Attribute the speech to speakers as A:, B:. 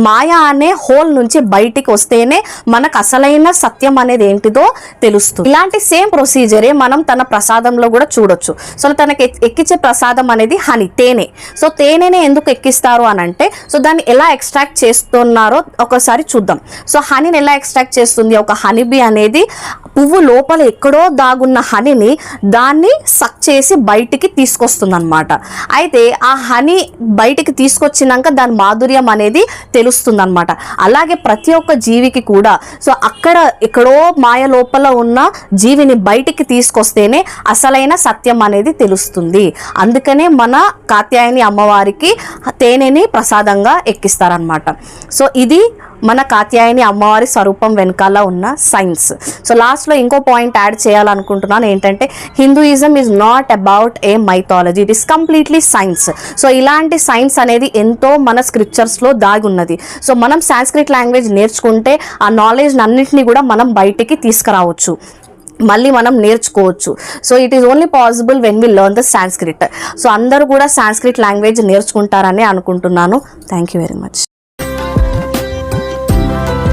A: మాయ అనే హోల్ నుంచి బయటికి వస్తేనే మనకు అసలైన సత్యం అనేది ఏంటిదో తెలుస్తుంది. ఇలాంటి సేమ్ ప్రొసీజరే మనం తన ప్రసాదంలో కూడా చూడొచ్చు. సో తనకి ఎక్కించే ప్రసాదం అనేది హనీ, తేనె. సో తేనెనే ఎందుకు ఎక్కిస్తారు అని అంటే, సో దాన్ని ఎలా ఎక్స్ట్రాక్ట్ చేస్తున్నారో ఒకసారి చూద్దాం. సో హనీని ఎలా ఎక్స్ట్రాక్ట్ చేస్తుంది, ఒక హనీబీ అనేది పువ్వు లోపల ఎక్కడో దాగున్న హనీని దాన్ని సక్ చేసి బయటికి తీసుకొస్తుంది అనమాట. అయితే ఆ హనీ బయటికి తీసుకొచ్చినాక దాని మాధుర్యం అనేది తెలుస్తుంది అనమాట. అలాగే ప్రతి ఒక్క జీవికి కూడా సో అక్కడ ఎక్కడో మాయ లోపల ఉన్న జీవిని బయటికి తీసుకొస్తేనే అసలైన సత్యం అనేది తెలుస్తుంది. అందుకనే మన కాత్యాయని అమ్మవారికి తేనెని ప్రసాదంగా ఎక్కిస్తారనమాట. సో ఇది మన కాత్యాయని అమ్మవారి స్వరూపం వెనకాల ఉన్న సైన్స్. సో లాస్ట్లో ఇంకో పాయింట్ యాడ్ చేయాలనుకుంటున్నాను, ఏంటంటే Hinduism is not about a mythology, it is completely science. So ఇలాంటి సైన్స్ అనేది ఎంతో మన స్క్రిప్చర్స్లో దాగి ఉన్నది. సో మనం సాంస్క్రిట్ లాంగ్వేజ్ నేర్చుకుంటే ఆ నాలెడ్జ్ అన్నింటినీ కూడా మనం బయటికి తీసుకురావచ్చు, మళ్ళీ మనం నేర్చుకోవచ్చు. So it is only possible when we learn the Sanskrit. So అందరూ కూడా సాంస్క్రిట్ లాంగ్వేజ్ నేర్చుకుంటారని అనుకుంటున్నాను. Thank you very much.